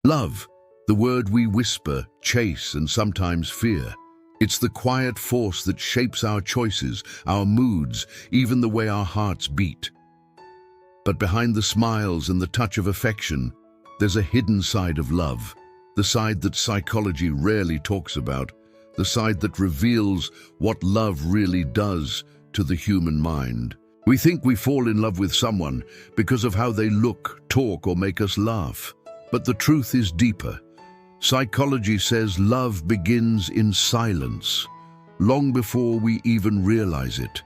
Love, the word we whisper, chase, and sometimes fear. It's the quiet force that shapes our choices, our moods, even the way our hearts beat. But behind the smiles and the touch of affection, there's a hidden side of love, the side that psychology rarely talks about, the side that reveals what love really does to the human mind. We think we fall in love with someone because of how they look, talk, or make us laugh. But the truth is deeper. Psychology says love begins in silence, long before we even realize it.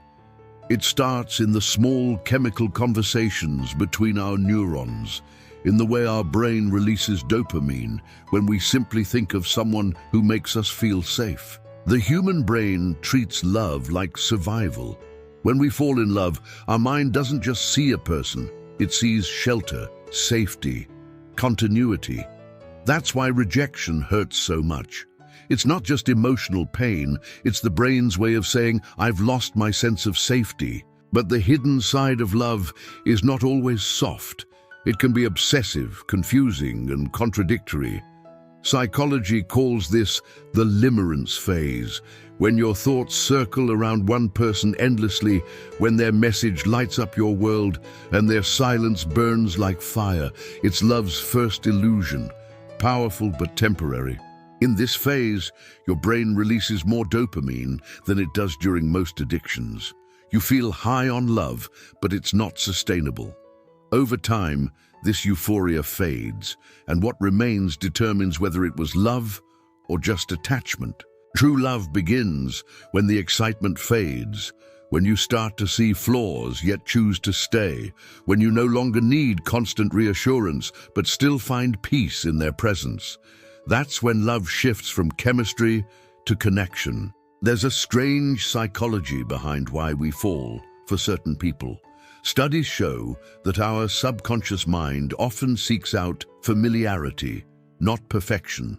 It starts in the small chemical conversations between our neurons, in the way our brain releases dopamine when we simply think of someone who makes us feel safe. The human brain treats love like survival. When we fall in love, our mind doesn't just see a person, it sees shelter, safety, continuity. That's why rejection hurts so much. It's not just emotional pain, it's the brain's way of saying, I've lost my sense of safety. But the hidden side of love is not always soft. It can be obsessive, confusing, and contradictory. Psychology calls this the limerence phase, when your thoughts circle around one person endlessly, when their message lights up your world and their silence burns like fire. It's love's first illusion, powerful but temporary. In this phase, your brain releases more dopamine than it does during most addictions. You feel high on love, but it's not sustainable. Over time, this euphoria fades, and what remains determines whether it was love or just attachment. True love begins when the excitement fades, when you start to see flaws yet choose to stay, when you no longer need constant reassurance but still find peace in their presence. That's when love shifts from chemistry to connection. There's a strange psychology behind why we fall for certain people. Studies show that our subconscious mind often seeks out familiarity, not perfection.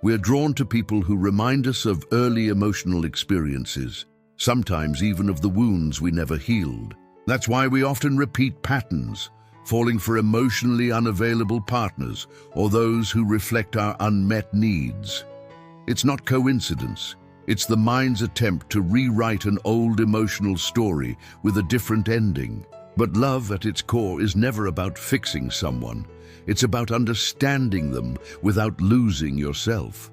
We are drawn to people who remind us of early emotional experiences, sometimes even of the wounds we never healed. That's why we often repeat patterns, falling for emotionally unavailable partners or those who reflect our unmet needs. It's not coincidence. It's the mind's attempt to rewrite an old emotional story with a different ending. But love at its core is never about fixing someone. It's about understanding them without losing yourself.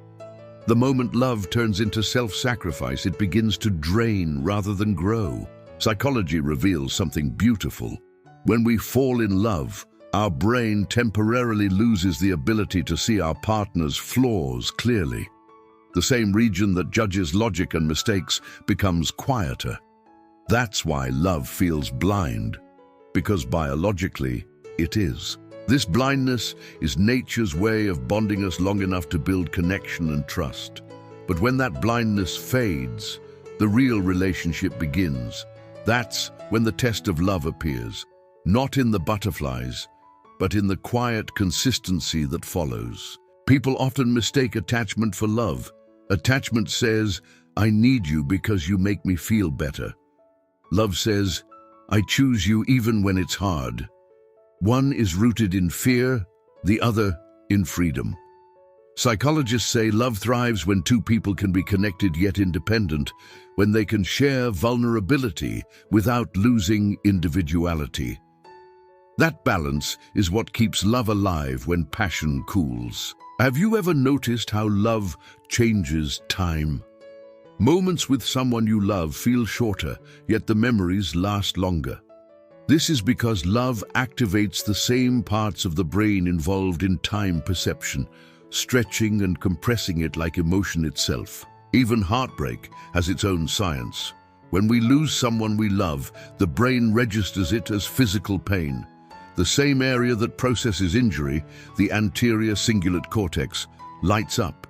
The moment love turns into self-sacrifice, it begins to drain rather than grow. Psychology reveals something beautiful. When we fall in love, our brain temporarily loses the ability to see our partner's flaws clearly. The same region that judges logic and mistakes becomes quieter. That's why love feels blind, because biologically it is. This blindness is nature's way of bonding us long enough to build connection and trust. But when that blindness fades, the real relationship begins. That's when the test of love appears, not in the butterflies, but in the quiet consistency that follows. People often mistake attachment for love. Attachment says, I need you because you make me feel better. Love says, I choose you even when it's hard. One is rooted in fear, the other in freedom. Psychologists say love thrives when two people can be connected yet independent, when they can share vulnerability without losing individuality. That balance is what keeps love alive when passion cools. Have you ever noticed how love changes time? Moments with someone you love feel shorter, yet the memories last longer. This is because love activates the same parts of the brain involved in time perception, stretching and compressing it like emotion itself. Even heartbreak has its own science. When we lose someone we love, the brain registers it as physical pain. The same area that processes injury, the anterior cingulate cortex, lights up.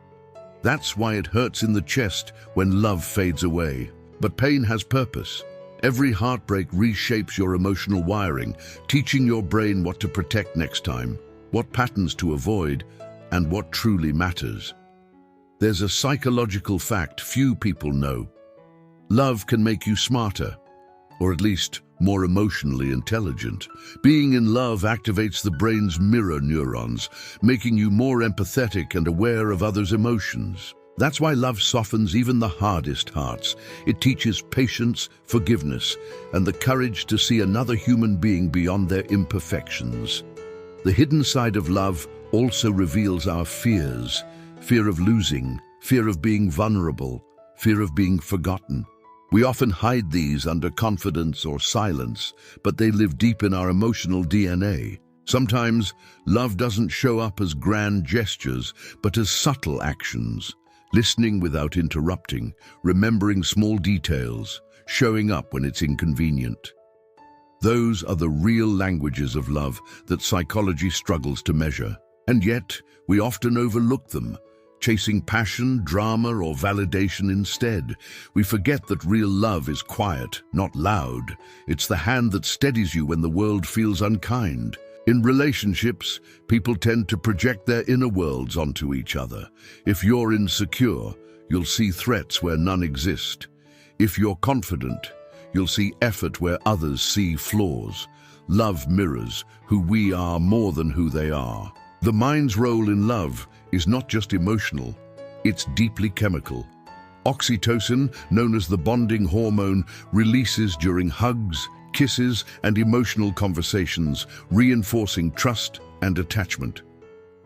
That's why it hurts in the chest when love fades away. But pain has purpose. Every heartbreak reshapes your emotional wiring, teaching your brain what to protect next time, what patterns to avoid, and what truly matters. There's a psychological fact few people know. Love can make you smarter. or at least more emotionally intelligent. Being in love activates the brain's mirror neurons, making you more empathetic and aware of others' emotions. That's why love softens even the hardest hearts. It teaches patience, forgiveness, and the courage to see another human being beyond their imperfections. The hidden side of love also reveals our fears: fear of losing, fear of being vulnerable, fear of being forgotten. We often hide these under confidence or silence, but they live deep in our emotional DNA. Sometimes, love doesn't show up as grand gestures, but as subtle actions. Listening without interrupting, remembering small details, showing up when it's inconvenient. Those are the real languages of love that psychology struggles to measure. And yet, we often overlook them, chasing passion, drama, or validation instead. We forget that real love is quiet, not loud. It's the hand that steadies you when the world feels unkind. In relationships, people tend to project their inner worlds onto each other. If you're insecure, you'll see threats where none exist. If you're confident, you'll see effort where others see flaws. Love mirrors who we are more than who they are. The mind's role in love is not just emotional, it's deeply chemical. Oxytocin, known as the bonding hormone, releases during hugs, kisses, and emotional conversations, reinforcing trust and attachment.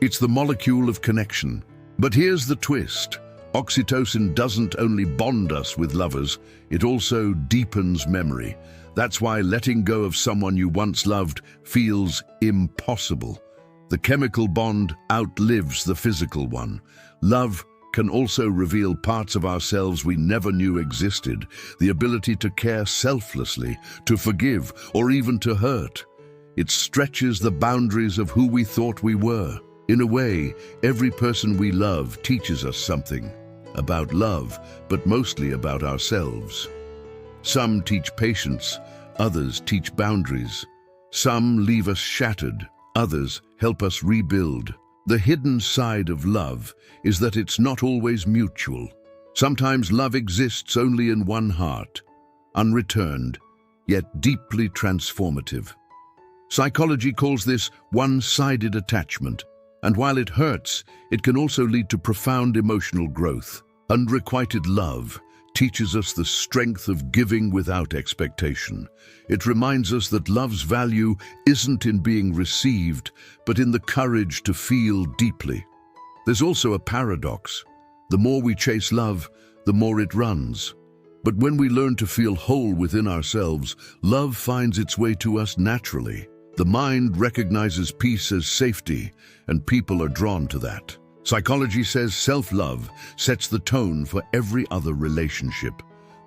It's the molecule of connection. But here's the twist. Oxytocin doesn't only bond us with lovers, it also deepens memory. That's why letting go of someone you once loved feels impossible. The chemical bond outlives the physical one. Love can also reveal parts of ourselves we never knew existed, the ability to care selflessly, to forgive, or even to hurt. It stretches the boundaries of who we thought we were. In a way, every person we love teaches us something about love, but mostly about ourselves. Some teach patience, others teach boundaries. Some leave us shattered, others help us rebuild. The hidden side of love is that it's not always mutual. Sometimes love exists only in one heart, unreturned, yet deeply transformative. Psychology calls this one-sided attachment, and while it hurts, it can also lead to profound emotional growth. Unrequited love teaches us the strength of giving without expectation. It reminds us that love's value isn't in being received, but in the courage to feel deeply. There's also a paradox. The more we chase love, the more it runs. But when we learn to feel whole within ourselves, love finds its way to us naturally. The mind recognizes peace as safety, and people are drawn to that. Psychology says self-love sets the tone for every other relationship.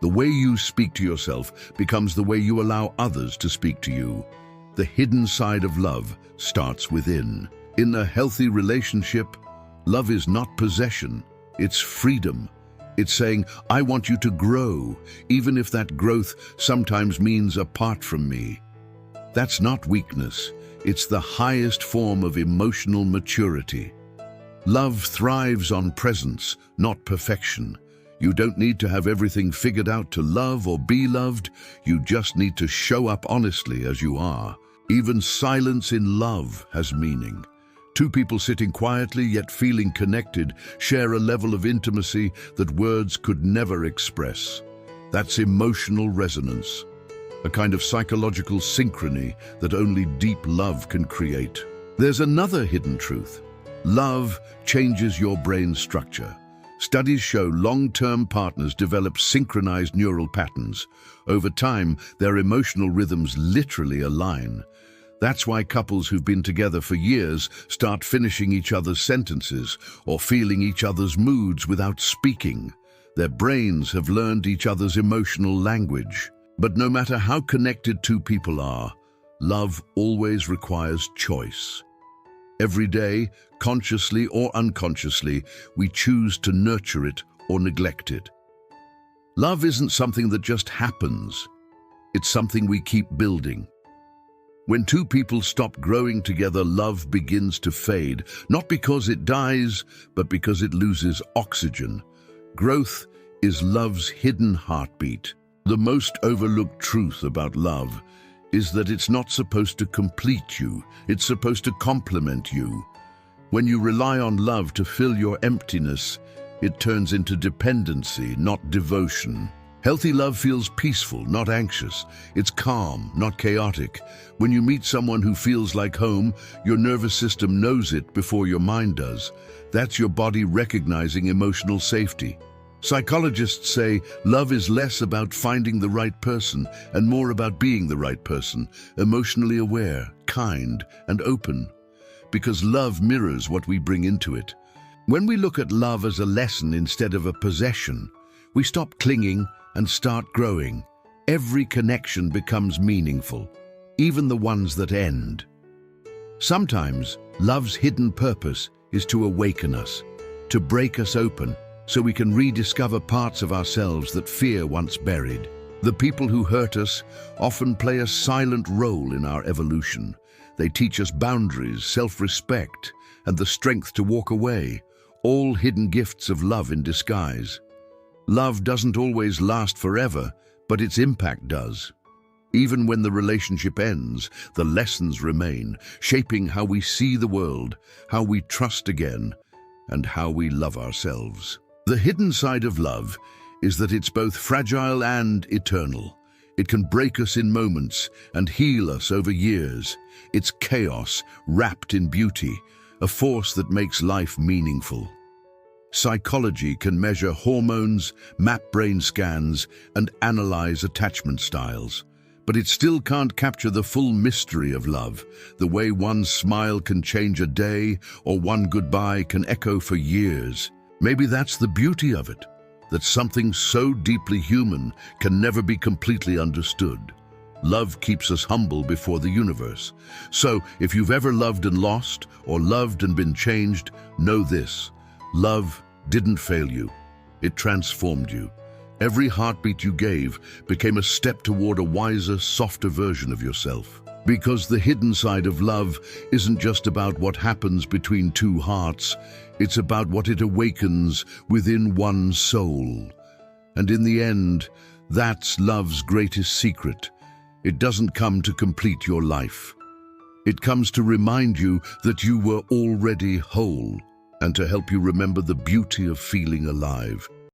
The way you speak to yourself becomes the way you allow others to speak to you. The hidden side of love starts within. In a healthy relationship, love is not possession, it's freedom. It's saying, I want you to grow, even if that growth sometimes means apart from me. That's not weakness, it's the highest form of emotional maturity. Love thrives on presence, not perfection. You don't need to have everything figured out to love or be loved. You just need to show up honestly as you are. Even silence in love has meaning. Two people sitting quietly yet feeling connected share a level of intimacy that words could never express. That's emotional resonance, a kind of psychological synchrony that only deep love can create. There's another hidden truth. Love changes your brain structure. Studies show long-term partners develop synchronized neural patterns. Over time, their emotional rhythms literally align. That's why couples who've been together for years start finishing each other's sentences or feeling each other's moods without speaking. Their brains have learned each other's emotional language. But no matter how connected two people are, love always requires choice. Every day, consciously or unconsciously, we choose to nurture it or neglect it. Love isn't something that just happens. It's something we keep building. When two people stop growing together, love begins to fade, not because it dies, but because it loses oxygen. Growth is love's hidden heartbeat. The most overlooked truth about love is that it's not supposed to complete you, it's supposed to complement you. When you rely on love to fill your emptiness, it turns into dependency, not devotion. Healthy love feels peaceful, not anxious. It's calm, not chaotic. When you meet someone who feels like home, your nervous system knows it before your mind does. That's your body recognizing emotional safety. Psychologists say love is less about finding the right person and more about being the right person, emotionally aware, kind, and open. Because love mirrors what we bring into it. When we look at love as a lesson instead of a possession, we stop clinging and start growing. Every connection becomes meaningful, even the ones that end. Sometimes, love's hidden purpose is to awaken us, to break us open, so we can rediscover parts of ourselves that fear once buried. The people who hurt us often play a silent role in our evolution. They teach us boundaries, self-respect, and the strength to walk away, all hidden gifts of love in disguise. Love doesn't always last forever, but its impact does. Even when the relationship ends, the lessons remain, shaping how we see the world, how we trust again, and how we love ourselves. The hidden side of love is that it's both fragile and eternal. It can break us in moments and heal us over years. It's chaos wrapped in beauty, a force that makes life meaningful. Psychology can measure hormones, map brain scans, and analyze attachment styles. But it still can't capture the full mystery of love, the way one smile can change a day or one goodbye can echo for years. Maybe that's the beauty of it, that something so deeply human can never be completely understood. Love keeps us humble before the universe. So, if you've ever loved and lost, or loved and been changed, know this: love didn't fail you. It transformed you. Every heartbeat you gave became a step toward a wiser, softer version of yourself. Because the hidden side of love isn't just about what happens between two hearts, it's about what it awakens within one soul. And in the end, that's love's greatest secret. It doesn't come to complete your life. It comes to remind you that you were already whole, and to help you remember the beauty of feeling alive.